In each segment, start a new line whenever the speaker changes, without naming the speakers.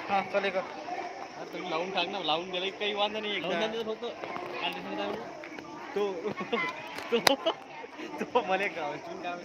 हां चालेल का.
अरे तुम्ही लावून टाक ना, लावून गेलं की काही वांधा नाही. लावून द्या ना फक्त. काय दिसत आहे तो तो मला गावातून काय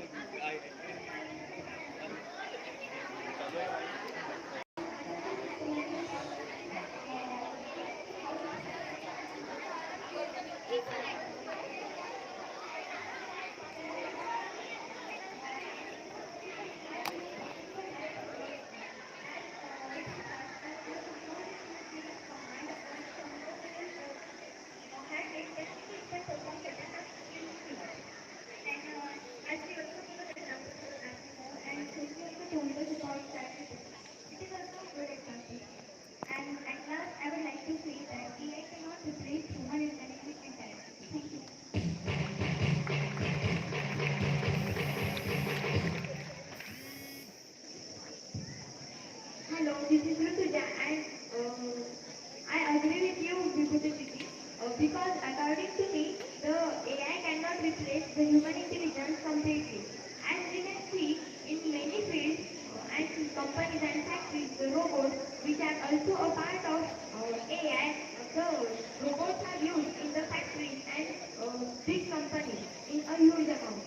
Hello, this is Rutuja, and I agree with you, Vibhuti, because according to me, the AI cannot replace the human intelligence completely. As we can see in many fields and companies and factories, the robots, which are also a part of AI, the robots are used in the factories and big companies in a huge amount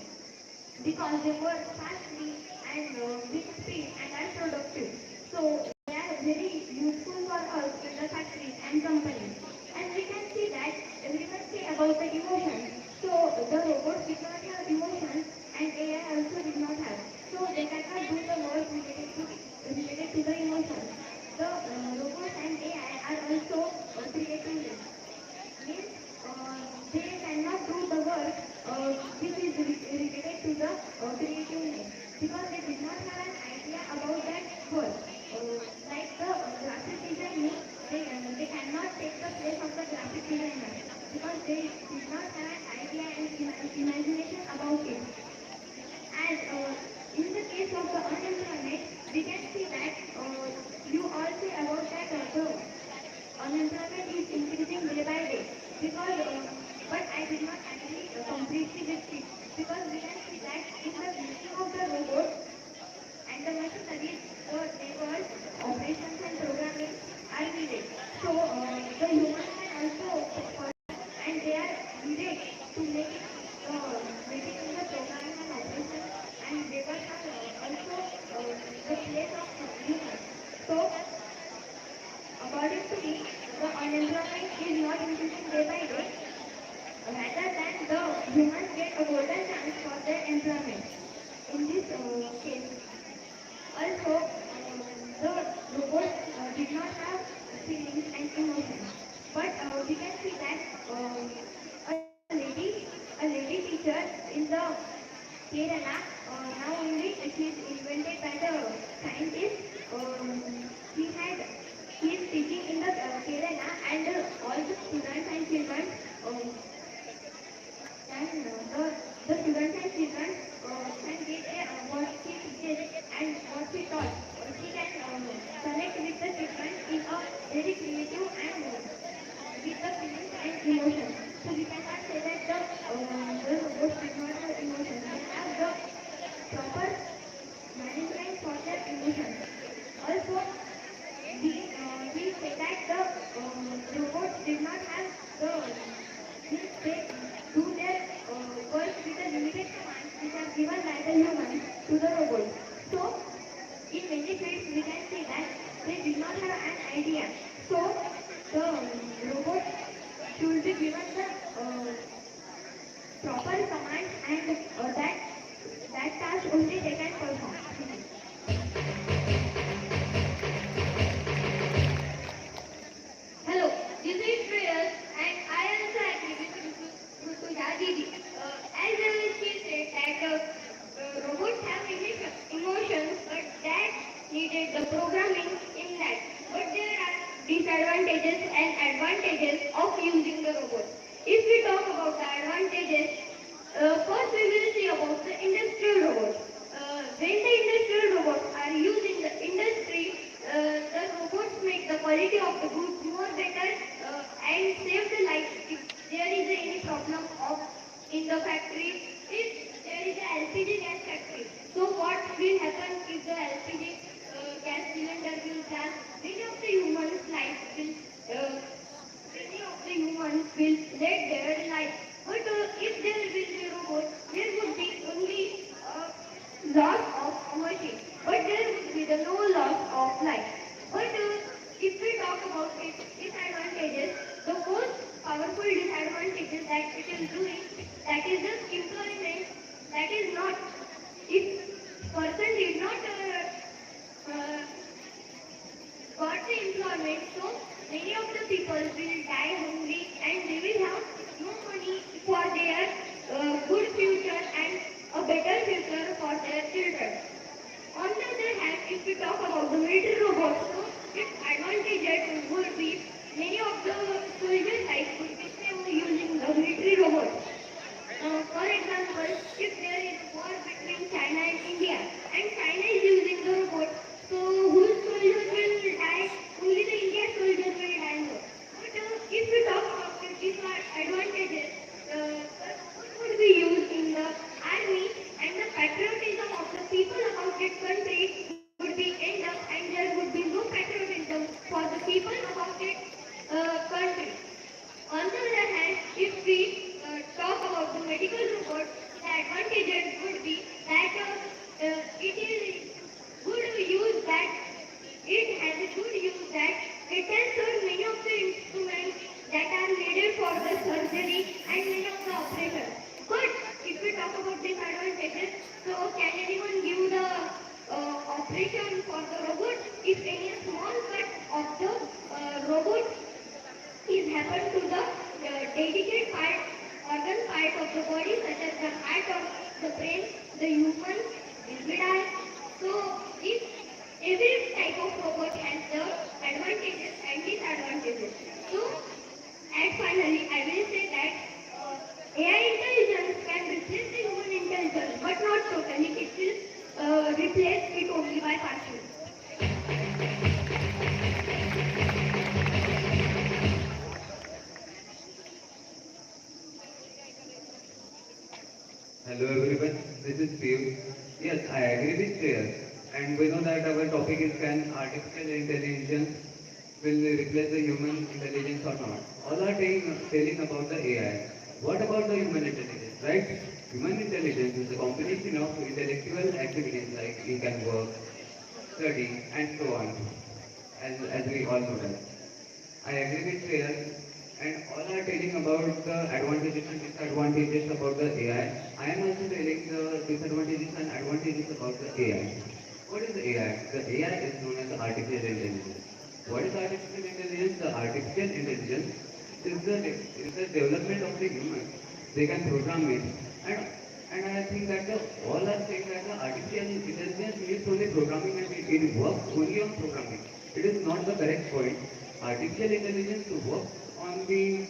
because they work fastly and with speed and are productive. So they are very useful for us in the factories and companies. And we can see that everyone say about the emotions. So the robots did not have emotions and AI also did not have. So they cannot do the work related to the emotions. The robots and AI are also creative means they cannot do the work which is related to the creativeness because they did not have an idea about that work. Like the graphic designing, they cannot take the place of the graphic designer because they did not have an idea and imagination about it. And in the case of the unemployment, we can see that you all say about that the unemployment is increasing day by day because but I did not agree completely with it because we can see that in the making of the robots and the machineries the labors operations and programming are needed so the human can also and they are needed to make it making in the programming and operations and labors are also the place of humans so according to me, the unemployment is not increasing day by day, rather than the humans get a golden chance for their employment. In this case, also the robots did not have feelings and emotions, but we can see that a lady teacher in the Kerala now only she is invented by the scientist. He had he is teaching in the Kerala and all the students and children can the students and children can get what she teaches and what she taught. She can connect with the children in a very creative and with the feelings and emotions. So we cannot say that the robots did not have emotions. They have the proper management for their emotions. Also, we say that the robots did not have the means they do their work with the limited commands which are given by the humans to the robots. So in many fields we can see that they did not have an idea. So the robots should be given the proper commands and that task only they can perform. Hello, this is Shreyas and I also agree with Rutuja Didi. As she said that robots have emotions but that needed the programming in that. But there are disadvantages and advantages of using the robots. If we talk about the advantages, first we will see about the industrial robots. When the industrial robots are used in the industry, the robots make the quality of the goods more better and save the life if there is any problem of in the factory. If there is a LPG gas factory, so what will happen if the LPG gas cylinder will blast? Many of the of life. But if we talk about its disadvantages, the most powerful disadvantages that it is doing, that is just employment, that is not, if person did not got the employment, so many of the people will die hungry and they will have no money for their good future and a better future for their children. On the other hand, if we talk about the military robots, so its advantages would be many of the soldiers like would be saved using the military robots. For example, if there is war between China and India and China is using the robot, so whose soldiers will die? Only the Indian soldiers will die more. But if we talk about the disadvantages, the robot would be used in the army and the patriotism of the people about its country would be end up and there would be no patriotism for the people about its country. On the other hand, if we talk about the medical report, the advantages would be that it is good use that it has a good use that it can serve many of the instruments that are needed for the surgery and many of the operations. But if we talk about disadvantages, so can anyone give the operation for the robot? If any small cut of the robot is happened to the dedicated part, organ part of the body, such as the heart or the brain, the human will be die. So, if every type of robot has the advantages and disadvantages. So, and finally, I will say that AI intelligence can replace the human intelligence, but not totally. It will replace it only by partially.
Hello everyone, this is Steve. Yes, I agree with Shreyas. And we know that our topic is can artificial intelligence will replace the human intelligence or not. All are telling about the AI. What about the human intelligence, right? Human intelligence is a combination of intellectual activities like you can work, study, and so on, as we all know that. I agree with Shreyas and all are telling about the advantages and disadvantages about the AI. I am also telling the disadvantages and advantages about the AI. What is AI? The AI is known as the artificial intelligence. What is artificial intelligence? The artificial intelligence is the development of the human. They can program it. And I think that all are saying that the artificial intelligence is only programming and it works only on programming. It is not the correct point. Artificial intelligence works on the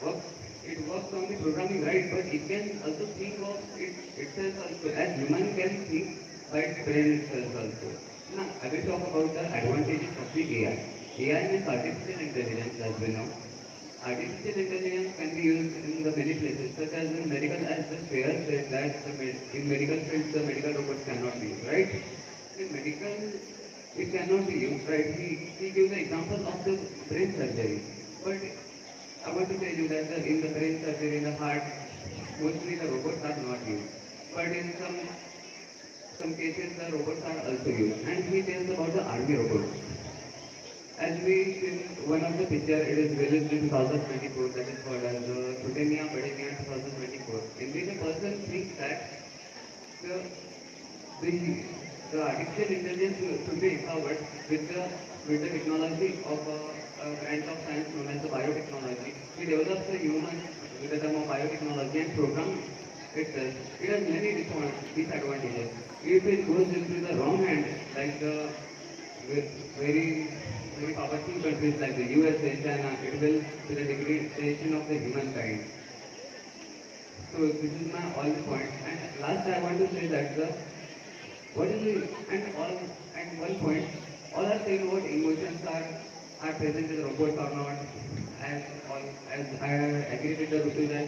works it works on the programming right, but it can also think of it itself also as human can think by its brain itself also. Now I will talk about the advantages of the AI. AI means artificial intelligence as we know. Artificial intelligence can be used in the many places, such as in medical, as the Shreya said that in medical fields the medical robots cannot be used, right? In medical, it cannot be used, right? He gives the example of the brain surgery. But I want to tell you that in the brain surgery, in the heart, mostly the robots are not used. But in some cases, the robots are also used. And he tells about the army robots. As we see one of the picture, it is released in 2024, that is called as Sutenia Badenia 2024. In which a person thinks that the, the, the artificial intelligence should be empowered with the technology of a branch of science known as the biotechnology. He develops a human with the term of biotechnology and program itself. It has many disadvantages. If it goes into the wrong hand, like the very very powerful countries like the USA, China, it will to the degradation of the humankind. So this is my all point. And last I want to say that the what is the and one point, all are saying what emotions are present in the robot or not. As all as I agree with the Rutu that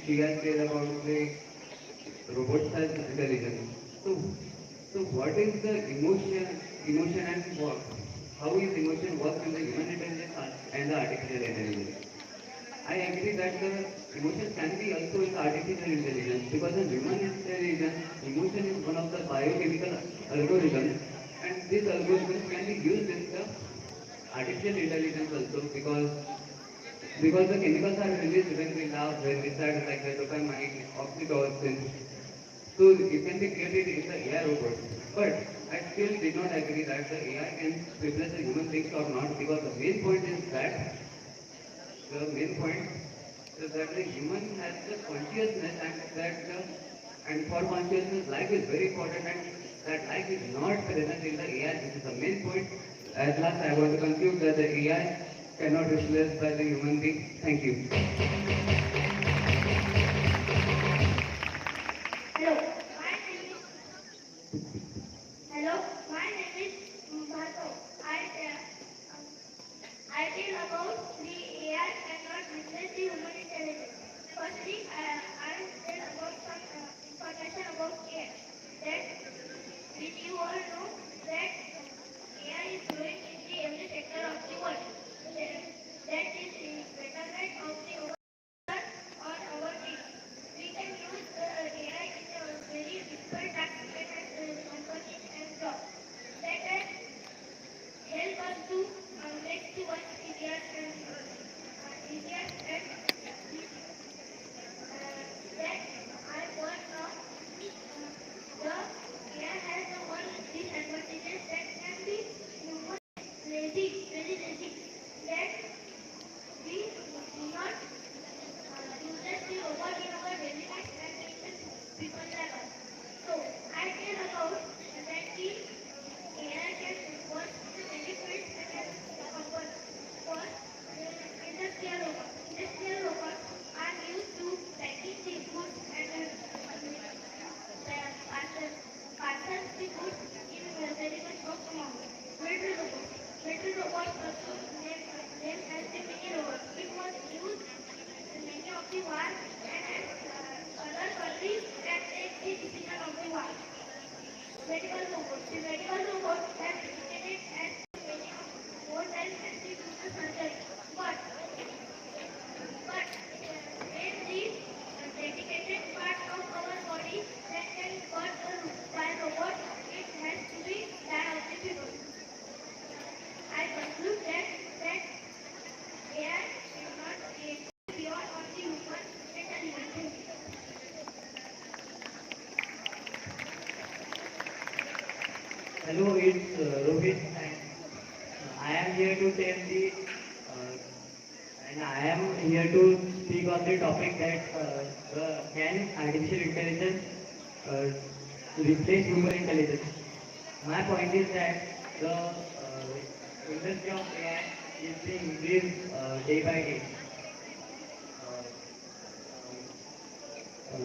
she has said about the robots as intelligence. So what is the emotion and work? How is emotion works in the human intelligence and the artificial intelligence? I agree that the emotion can be also in the artificial intelligence because in human intelligence, emotion is one of the biochemical algorithms and these algorithms can be used in the artificial intelligence also because the chemicals are released when we laugh, when we start like the dopamine, oxytocin. So it can be created in the AI robot. But I still did not agree that the AI can replace the human beings or not because the main point is that the human has the consciousness and for consciousness life is very important and that life is not present in the AI. This is the main point. At last I want to conclude that the AI cannot replace by the human being. Thank you.
Hello, my name is Hello, my name is Bhargav. I feel about the AI cannot replace the human intelligence. Firstly, I tell about some information about AI. That did you all know that AI is growing in the every sector of the world? That is the betterment of the world on our team. We can use AI in a very difficult task and companies and jobs. That can help us to make the work easier and that I want now. The AI has the one disadvantages that can be human very lazy. That we do not use the robot in our daily life and it is people like us. So I care about that the AI can work in many fields and companies. First, industrial robots. Industrial robots are used to packing the goods and parcels the goods in very much of amount. Military robots. Military robots also named as the mini robots. It was used in many of the wars and other countries that take the decision of the war. Medical robots. The medical robots have indicated as many of more than 50 to the surgery. But when the dedicated part of our body that can cut by robot, it has to be done of the people. I conclude that AI is not beyond of the human intelligence.
Hello, it's Rohit, and I am here to tell uh, I am here to speak on the topic that can artificial intelligence uh, replace human intelligence. My point is that the industry of AI is being increased day by day. Uh,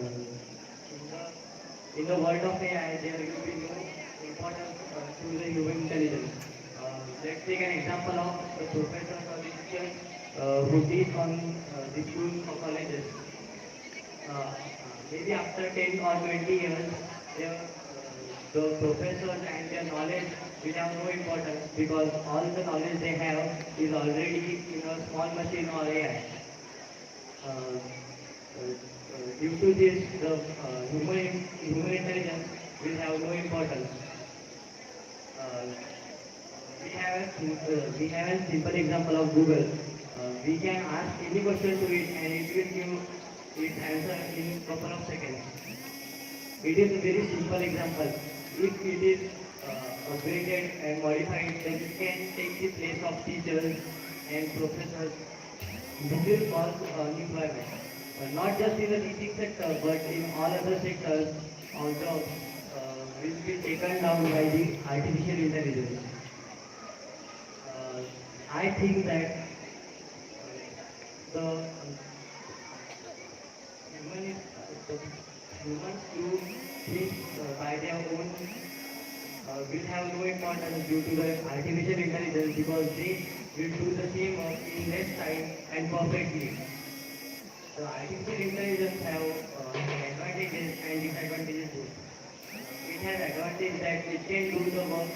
in the world of AI, there will be no importance to the human intelligence. Let's take an example of the professors or the teachers who teach on the schools or colleges. Maybe after 10 or 20 years, the professors and their knowledge will have no importance because all the knowledge they have is already in a small machine or AI. Due to this, the human intelligence will have no importance. Uh, we have a simple example of Google. We can ask any question to it and it will give its answer in couple of seconds. It is a very simple example. If it is upgraded and modified, then it can take the place of teachers and professors. This will cause unemployment, not just in the teaching sector, but in all other sectors or jobs will be taken down by the artificial intelligence. Uh, I think that the the humans who think by their own will have no importance due to the artificial intelligence because they will do the same work in less time and perfectly. The artificial intelligence have advantages and disadvantages both. It has advantage that it can do the work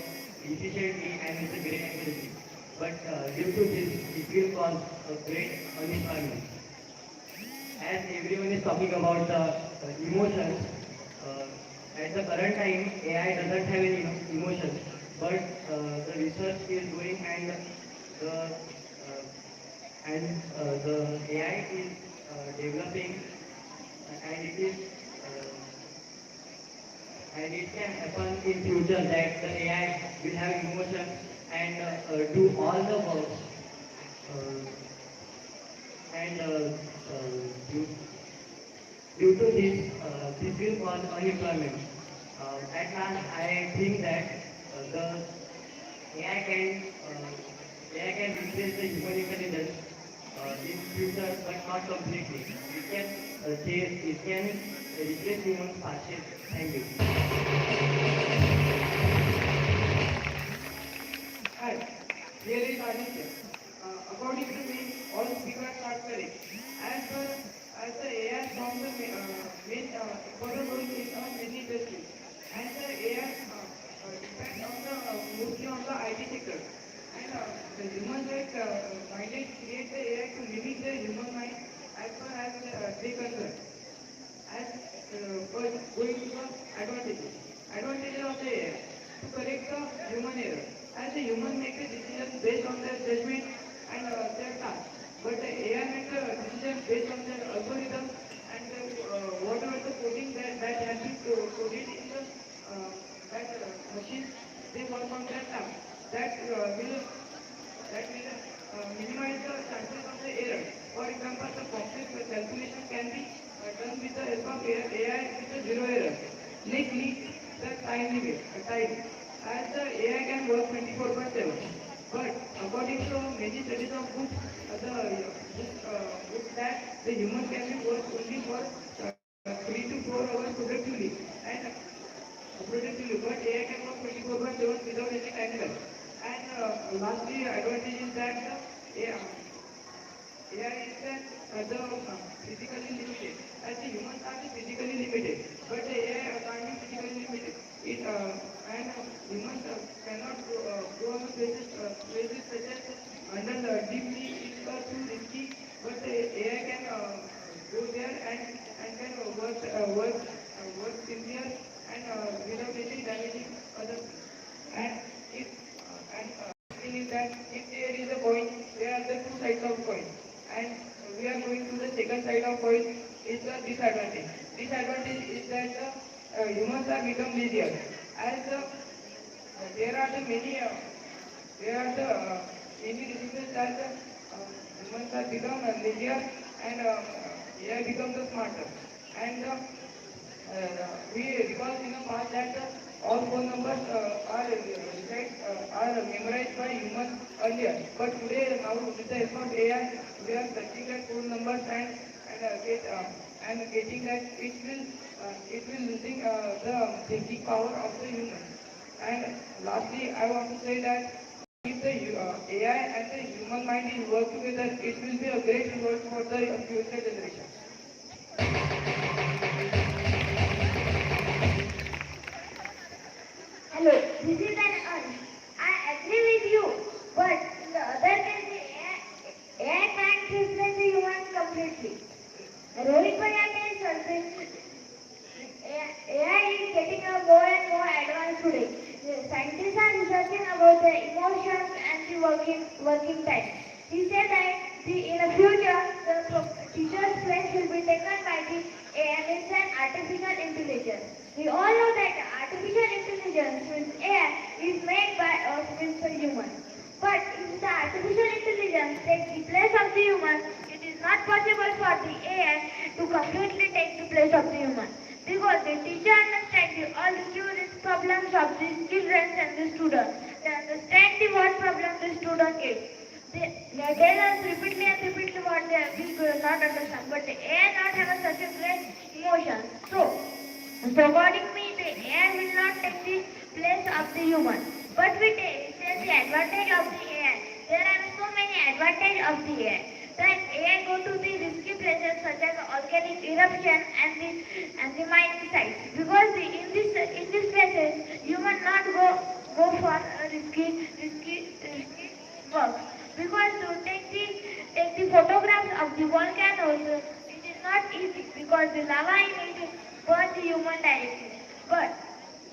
efficiently and with a great accuracy. But due to this, it will cause a great unemployment. As everyone is talking about the emotions, at the current time, AI doesn't have any emotions. but the research is going and the AI is developing and it is and it can happen in future that the AI will have emotions and do all the work and due, due to this this will cause unemployment. At last, I think that the AI can AI can replace the human intelligence in future, but not completely. It can replace humans partially. Thank you.
Hi, here is Aditya. According to me, all speakers are correct. As per as the AI from the main important role in many industries, and the AI depends on the mostly on the IT sector. And the human like minded create the AI to mimic the human mind as far as they concern. As going to the advantages. Advantages of the AI to correct the human error. As the human make a decision based on their judgment and their task, but the AI make a decision based on their algorithm and whatever the coding that has been coded in the that machine, they work on that task. That will minimize the chances of the error. For example, the complex calculation can be done with the help of AI with a zero error. Next needs the time limit, time, as the AI can work 24/7. But according to many studies of books, books that the human can be work only for 3 to 4 hours productively and productively, but AI can work 24/7 without any time lag. And lastly, advantage is that the AI is physically limited. As the humans are physically limited, but the AI can't be physically limited. And humans cannot go on places such as under the deep sea is too risky, but the AI can go there and can work simpler and without any damaging others. And if thing is that if there is a coin, there are the two sides of coin, and we are going to the second side of coin is the disadvantage. Disadvantage is that the humans are become lazier, as there are the many there are the many diseases that humans are become lazier and AI become the smarter. And we recall in the past that all phone numbers are memorized by humans earlier. But today, now with the help of AI, we are searching that phone numbers and getting that it will losing the thinking power of the human. And lastly, I want to say that if the AI and the human mind is work together, it will be a great result for the future generation.
Hello, this is an Ansh. I agree with you, but in the other case, the AI can't replace the human completely. Rohit Bhaiya is something. AI is getting more and more advanced today. The scientists are researching about the emotions and the working time. He said that in the future, the teacher's place will be taken by the AI, means an artificial intelligence. We all know that artificial intelligence, means AI, is made by us, means a human. But if the artificial intelligence takes the place of the human, it is not possible for the AI to completely take the place of the human. Because the teacher understands all the curious problems of the children and the students. They understand the what problem the student gets. They tell us repeatedly and repeatedly what we do not understand. But the AI not have such a great emotion. So according to me, the AI will not take the place of the human. But we take the advantage of the AI. There are so many advantages of the AI. That AI go to the risky places such as volcanic eruption and the mining sites. Because in these places, human not go for risky work. Because to take the photographs of the volcanoes, it is not easy because the lava in it burns the human directly. But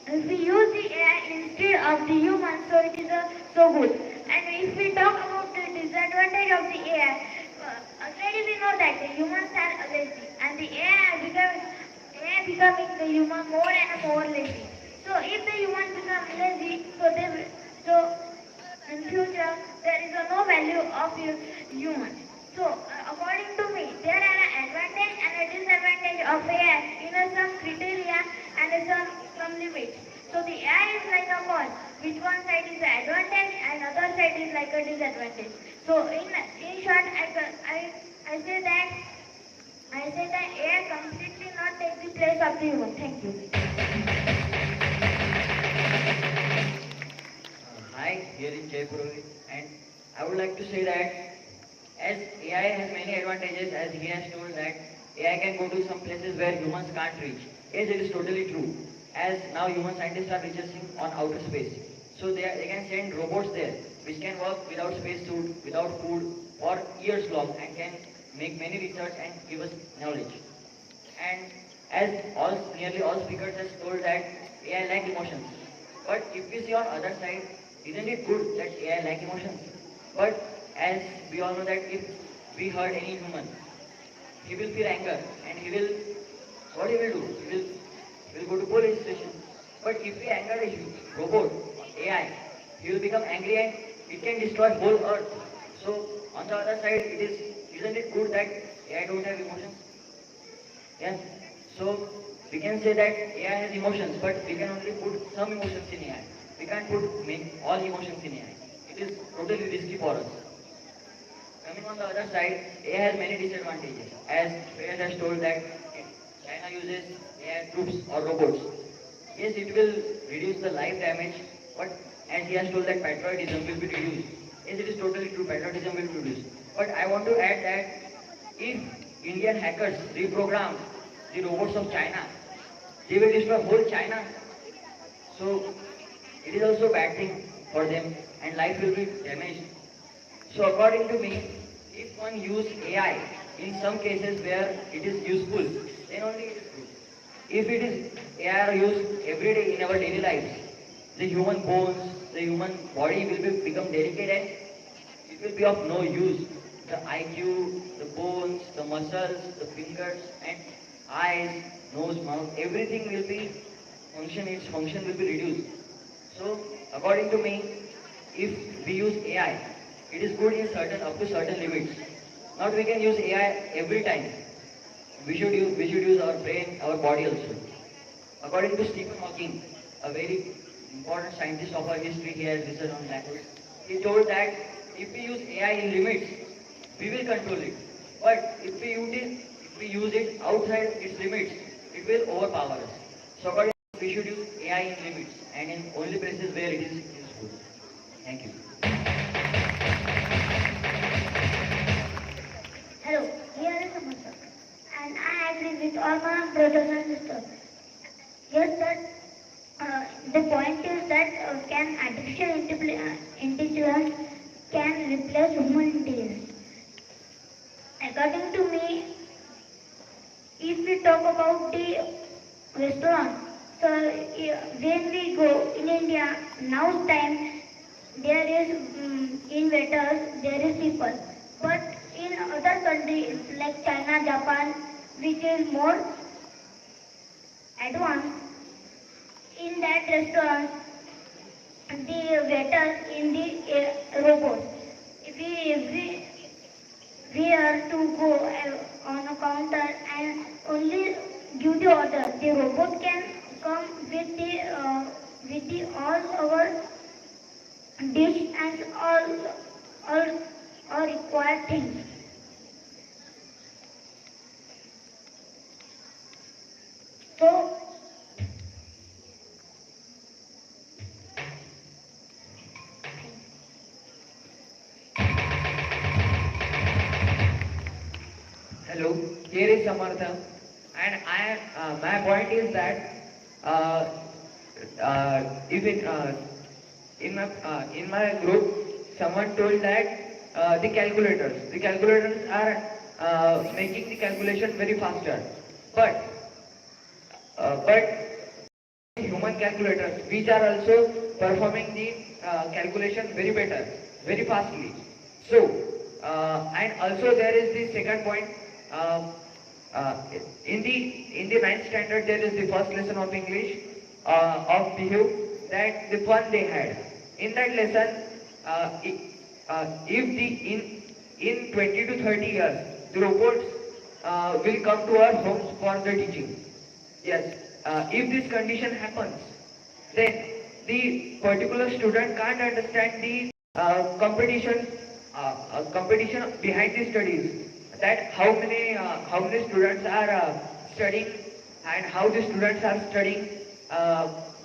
if we use the AI instead of the human, so it is so good. And if we talk about the disadvantage of the AI, already we know that the humans are lazy, and the AI becoming the human more and more lazy. So if the human become lazy, so in future there is no value of human. So according to me, there are an advantage and a disadvantage of AI in some criteria and some limits. So the AI is like a coin, which one side is the advantage and other side is like a disadvantage. So in short, I say that AI completely not take the place of the human. Thank you.
Hi, here is Jay Purohit, and I would like to say that as AI has many advantages, as he has told that AI can go to some places where humans can't reach. Yes, it is totally true. As now human scientists are researching on outer space, so they can send robots there, which can work without spacesuit, without food, for years long, and can make many research and give us knowledge. And as nearly all speakers has told that AI lack emotions. But if we see on other side, isn't it good that AI lack emotions? But as we all know that if we hurt any human, he will feel anger and what he will do? He will go to police station. But if we anger a robot, AI, he will become angry and it can destroy whole earth. So on the other side, isn't it good that AI don't have emotions? Yes. So we can say that AI has emotions, but we can only put some emotions in AI. We can't make all emotions in AI. It is totally risky for us. Coming on the other side, AI has many disadvantages. As Shreyas has told that China uses AI troops or robots. Yes, it will reduce the life damage, but as he has told that patriotism will be reduced. Yes, it is totally true, patriotism will be reduced. But I want to add that if Indian hackers reprogram the robots of China, they will destroy whole China. So it is also a bad thing for them and life will be damaged. So according to me, if one use AI in some cases where it is useful, then only it is good. If it is AI are used every day in our daily lives, the human bones, the human body will become delicate and it will be of no use. The IQ, the bones, the muscles, the fingers and eyes, nose, mouth, everything will be its function will be reduced. So according to me, if we use AI, it is good in certain up to certain limits. Not we can use AI every time. We should use our brain, our body also. According to Stephen Hawking, a very important scientist of our history, he has researched on black holes. He told that if we use AI in limits, we will control it. But if we use it outside its limits, it will overpower us. So according to me, we should use AI in limits and in only places where it is useful. Thank you.
Hello, here is Samasya, and I agree with all my brothers and sisters. Yes, that the point is that can artificial intelligence can replace human intelligence. According to me, if we talk about the restaurant, so when we go in India, now time there is in waiters there is people, but in other countries like China, Japan, which is more advanced, in that restaurant the waiters in the robots. We are to go on a counter and only give the order. The robot can come with the all our dish and all all required things. So
Hello, here is Samartha, and my point is that uh, if it in my group someone told that the calculators are making the calculation very faster, but human human calculators, which are also performing the calculation very better, very fastly. So, and also there is the second point. Uh, in the ninth standard, there is the first lesson of English of Behave, that the fun they had. In that lesson, if the in 20 to 30 years, the robots will come to our homes for the teaching. Yes, if this condition happens, then the particular student can't understand the competition behind the studies. That how many students are studying and how the students are studying.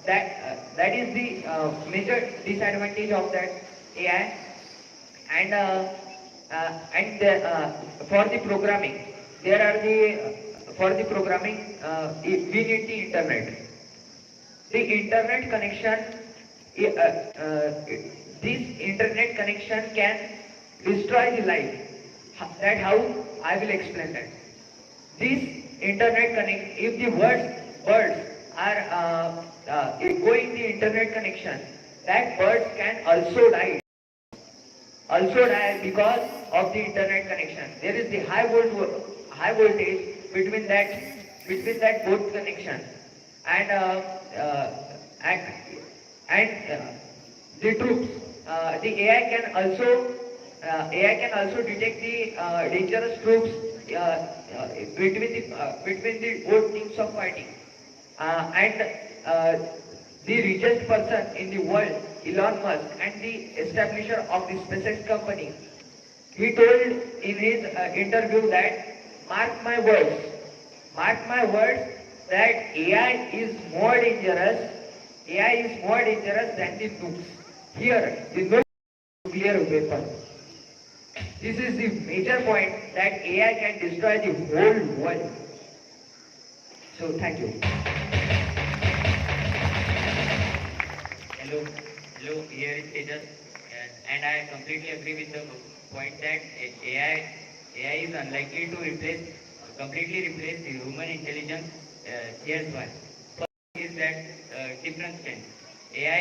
That is the major disadvantage of that AI. And for the programming, there are the for the programming we need the internet. The internet connection, this internet connection can destroy the life. That how I will explain that. This internet connect, if the birds are going the internet connection, that birds can also die because of the internet connection. There is the high voltage between that both connection. And the troops, the AI can also detect the dangerous troops between the both teams of fighting. And the richest person in the world, Elon Musk, and the establisher of the SpaceX company, he told in his interview that, mark my words, that AI is more dangerous than the nukes. Here, the nuclear weapon. This is the major point, that AI can destroy the whole world. So, thank you.
Hello, here is Tejas, and I completely agree with the point that AI is unlikely to completely replace the human intelligence. Here's why. First is that different strength. AI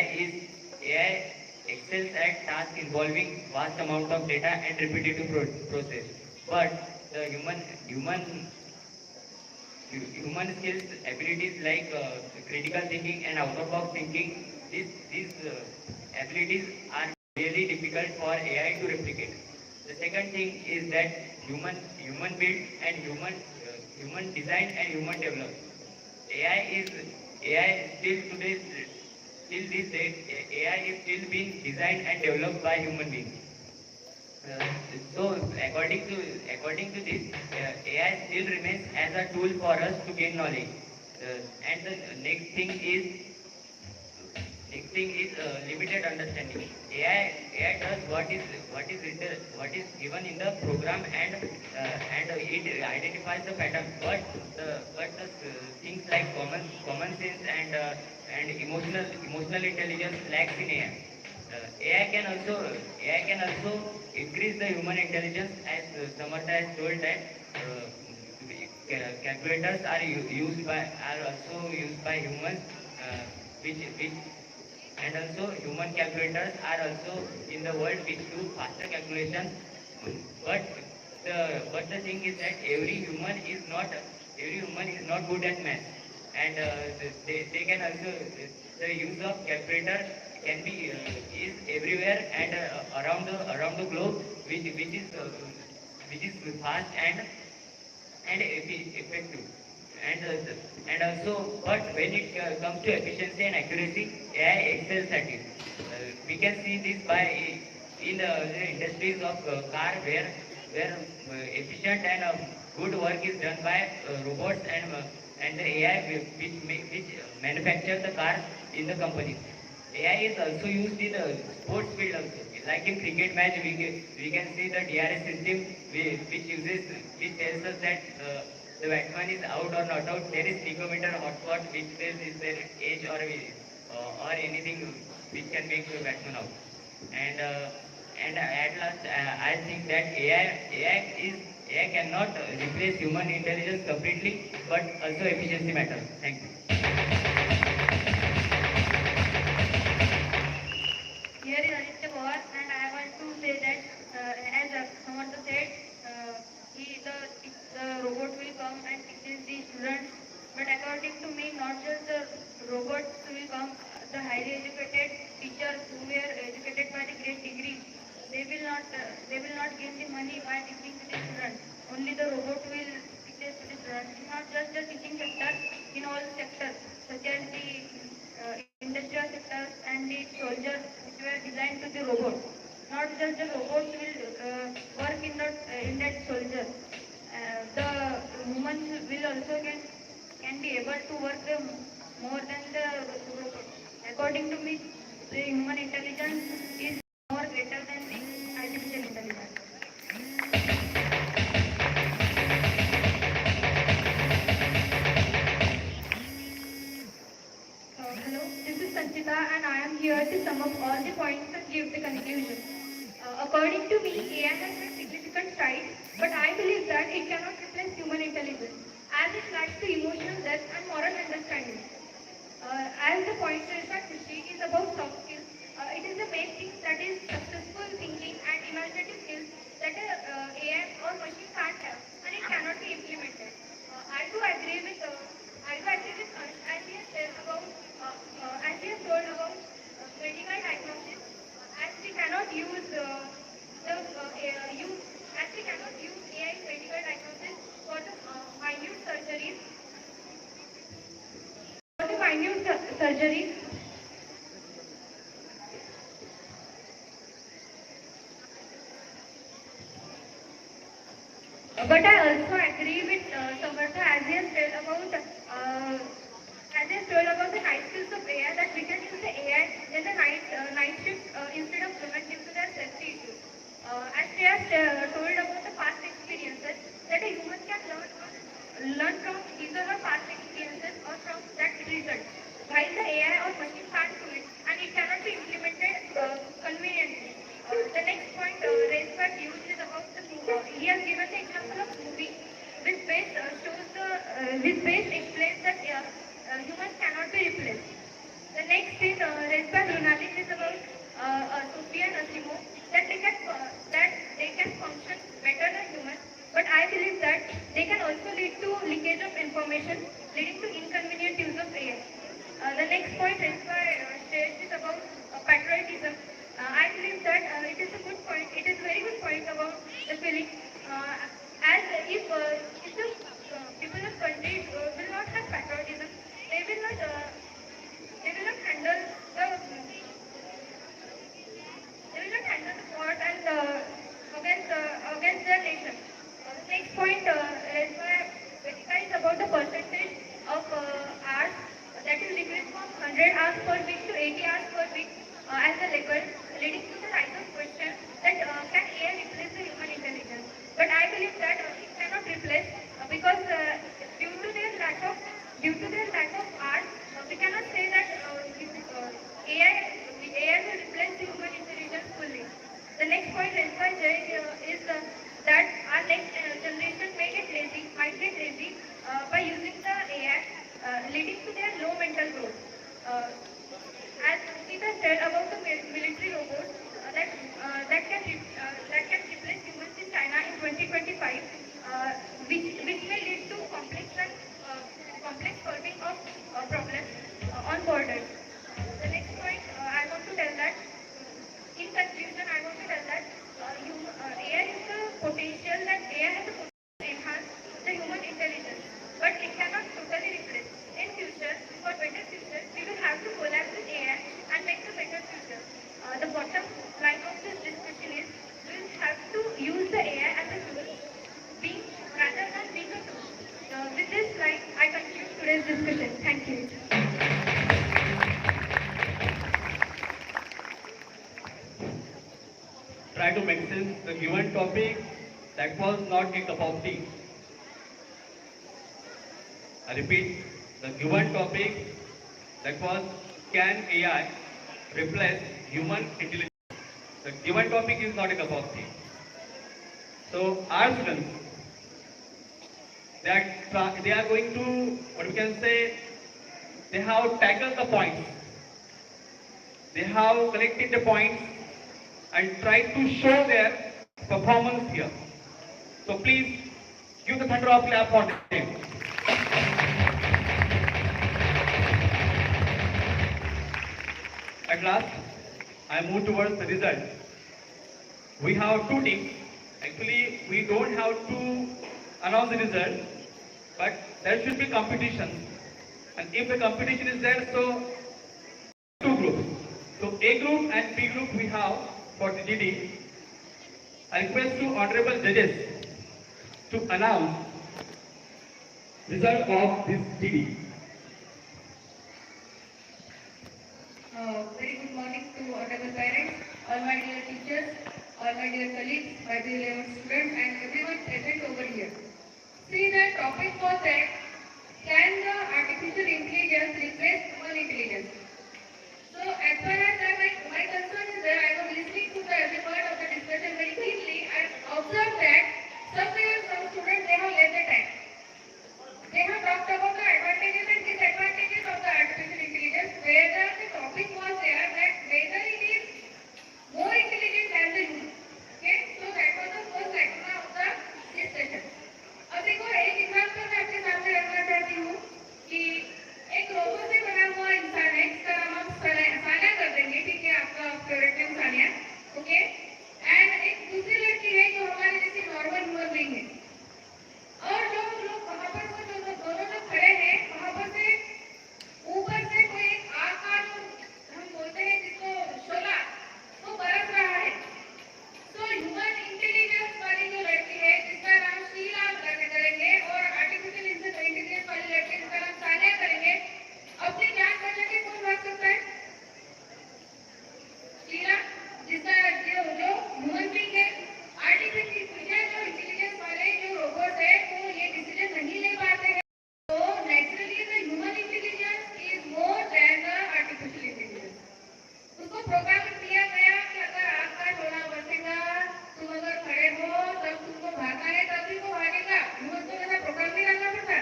excels at tasks involving vast amount of data and repetitive process, but the human skills, abilities like critical thinking and out-of-box thinking, these abilities are really difficult for AI to replicate. The second thing is that human build and human design and human develop. AI till this date, AI is still being designed and developed by human beings. Uh, so according to this, AI still remains as a tool for us to gain knowledge. And the next thing is limited understanding. AI does what is given in the program, and it identifies the pattern. But the things like common sense and emotional intelligence lacks in AI. AI can also increase the human intelligence, as Samartha has told that calculators are also used by humans, which and also human calculators are also in the world which do faster calculations. But the thing is that every human is not good at math, and they can also, the use of calculator can be is everywhere and around the globe, which is fast and effective. And also, but when it comes to efficiency and accuracy, AI excels at it. We can see this in the industries of car, where efficient and good work is done by robots and the AI which manufacture the cars in the companies. AI is also used in the sports field also. Like in cricket match, we can see the DRS system which tells us that the batsman is out or not out. There is tachometer hotspot which says is there age or anything which can make the batsman out. And at last, I think that AI cannot replace human intelligence completely, but also efficiency matters. Thank you.
soldiers which were designed to the robot. Not just the robots will work in that soldier. The humans will also can be able to work more than the robot. According to me, the human intelligence is more greater than the artificial intelligence. Hello, this is Sanchita and I am here to sum up all the points and give the conclusion. According to me, AI has made significant strides, but I believe that it cannot replace human intelligence as it lacks the emotional depth and moral understanding. As the point raised by Kushi is about soft skills, it is the main thing that is successful thinking and imaginative skills that AI or machine can't have and it cannot be implemented. I do agree with Harsh as he has said about as he has told about medical diagnosis as we cannot use as we cannot use AI medical diagnosis for the minute surgeries surgeries. But I also agree with Samartha as he has said about the night skills of AI that we can use the AI in the night shift instead of women due to their safety issues. As she has told about the past experiences that a human can learn from his or her past experiences or from that result. While the AI or machine can't do it and it cannot be implemented conveniently. The next point raised by Piyush is about the movie. He has given the example of movie which base explains that humans cannot be replaced. The next is raised by Lunali is about Sophie and Asimo that they can function better than humans, but I believe that they can also lead to leakage of information, leading to inconvenient use of AI. The next point raised by Shreyas is about patriotism. I believe that it is a good point. It is a very good point about the feeling. As if the people of country will not have patriotism, they will not handle the wars and against their nation. The next point raised by Vedika is about the percentage of hours that is decreased from 100 hours per week to 80 hours per week as a level, leading to the rise of question that can AI replace the human intelligence? But I believe that it cannot replace because due to their lack of art, we cannot say that AI will replace the human intelligence fully. The next point raised by Jay is that our next generation might get lazy by using the AI, leading to their low mental growth. As Sita said about the military robots that can replace humans in China in 2025, which may lead to complex solving of problems on borders. The next point I want to tell that in conclusion I want to tell that AI is the potential that AI has the potential to enhance the human intelligence, but it cannot totally replace. In future, for better future, we will have to collab with AI and make a better future. The bottom line of this discussion is we will have to use the AI as a tool, being rather than being a tool. With this slide, I conclude today's discussion. Thank you.
Try to make sense the given topic that was not a cup of tea. I repeat, the given topic that was can AI replace human intelligence? The given topic is not a cup of tea. So our students, they are going to, what we can say, they have tackled the points. They have collected the points and tried to show their performance here. So please give the thunder of clap for them. At last, I move towards the result. We have two teams. Actually, we don't have to announce the result, but there should be competition. And if the competition is there, so two groups. So A group and B group we have for the GD. I request to honorable judges to announce result of this GD.
Very good morning to honorable parents, all my dear teachers, all my dear colleagues, my dear 11th students, and everyone present over here. See, the topic was that can the artificial intelligence replace human intelligence? So, as far as my concern is that I was listening to the every part of the discussion very keenly and observed that somewhere some students they have led the time. They have talked about the advantages and disadvantages of the artificial intelligence, where the topic was there that whether it is more intelligent than the human. Okay, so that was the first section of the discussion. अब देखो एक example मैं आपके सामने रखना चाहती हूँ कि एक रोबो से बना हुआ इंसान है जिसका नाम हम सानिया कर देंगे, ठीक है, आपका favourite name Sania, okay, and एक दूसरी लड़की है जो हमारे जैसी नॉर्मल ह्यूमन बीइंग है, और जो लोग वहाँ पर वो जो दोनों लोग खड़े हैं वहाँ पर से ऊपर से कोई एक आग का जो हम बोलते हैं जिसको शोला वो बरस रहा है। तो ह्यूमन इंटेलिजेंस वाली जो लड़की है जिसका नाम शीला करेंगे और आर्टिफिशियल इंटेलिजेंस वाली लड़की जिसका नाम सानिया करेंगे, अपनी जान बचा के कौन भाग सकता है? शीला, जिसका जो ह्यूमन बीइंग है, आर्टिफिशियल जो इंटेलिजेंस वाले जो रोबोट है वो ये डिसीजन नहीं ले पाते हैं। तो naturally the human intelligence is more than the artificial intelligence. उसको प्रोग्राम किया गया कि अगर आपका शोला बचेगा, तुम अगर खड़े हो तब तुमको भागना है तभी वो भागेगा, ह्यूमन को ऐसा प्रोग्राम नहीं करना पड़ता,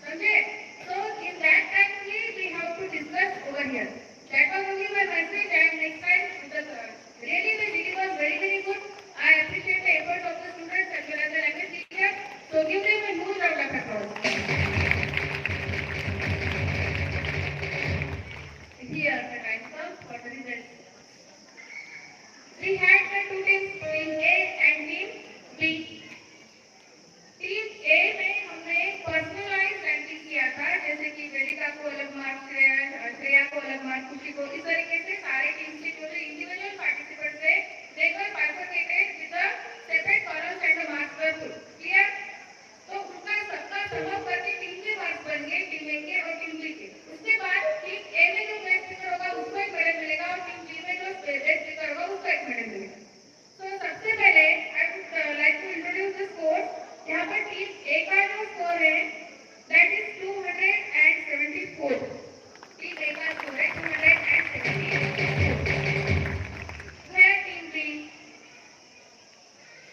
समझे? So in that time we have to discuss over here. That was only my message, and next time really the video was very good. I appreciate the effort of the students as well as the language teacher. So give them a huge round of applause. Here the time comes for the results. We had the two teams, team A and team B. Team A में हमने personalised ranking किया था, जैसे कि वेदिका को अलग marks, Shreya को अलग मार्क्स, खुशी को, इस तरीके से सारे टीम के जो इंडिविजुअल पार्टिसिपेंट्स थे they were bifurcated with the separate columns and the marks were full. Clear? तो उनका सबका समूह करके टीम के मार्क्स बन गए, टीम ए के और टीम बी के। उसके बाद टीम ए में जो बेस्ट स्कोर होगा उसको एक मेडल मिलेगा और टीम बी में जो बेस्ट स्कोर होगा उसको एक मेडल मिलेगा। तो सबसे पहले I would like to introduce the score. यहाँ पर टीम ए का जो स्कोर है दैट इज 274। टीम ए का स्कोर है 274। Where team B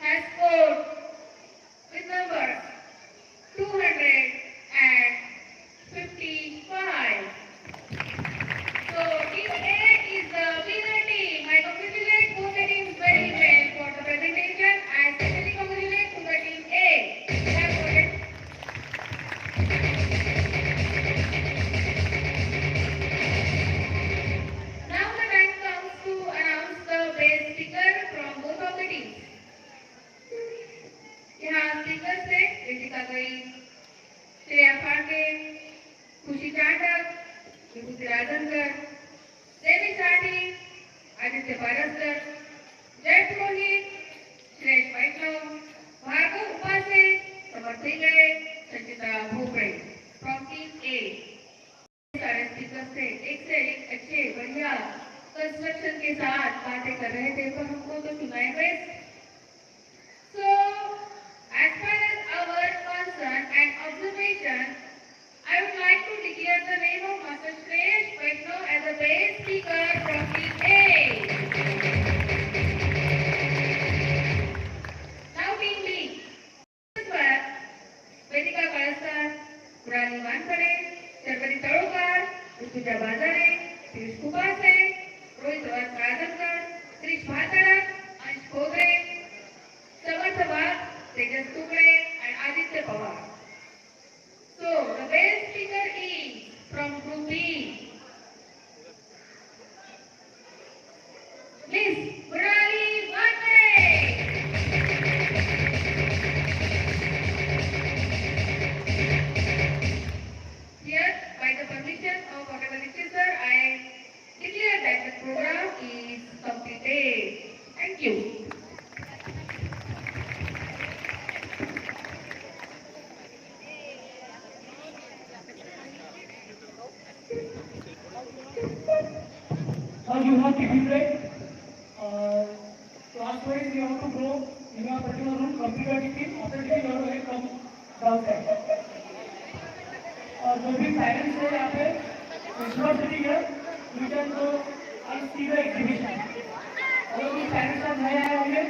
has scored with numbers 255. So team A is the winner team. I congratulate both the teams very well for the presentation. I especially congratulate to the team A. Now the time comes to announce the best speaker from both of the teams. यहाँ speakers थे वेदिका गई, श्रेया फाटे, खुशी चाटक, विभूति राजनकर, देवी साठी, आदित्य पारसकर, जय पुरोहित, श्रेष्ठ वैष्णव, भार्गव उपासे, समर्थ गए, संचिता भोपड़े from team ए। सारे स्पीकर्स थे, एक से एक अच्छे बढ़िया कंस्ट्रक्शन के साथ बातें कर रहे थे, पर हमको तो सुनाई best. So, as far as our concern and observation, I would like to declare the name of Master Shresh Vaishnav as the best speaker from team A. Now team B. Vedika Kalaskar, Murali Wankhede, Sharpati Talukar, Rutuja Bazare, Piyush Kupase, Rohit Rajankar, Krish Bhatarak, Ansh Khogre, Samarth Bhatt, Tejas Tukre, and Aditya Pawar. So, the best speaker is from Group B. Miss Murali Wankhede. Here, by the permission of honorable lecturer, I declare that the program
in a particular room, computer teaching, after teaching you will come downstairs. और जो भी parents है यहाँ पे university है, you can go and see the exhibition. अगर कोई parents नए आए होंगे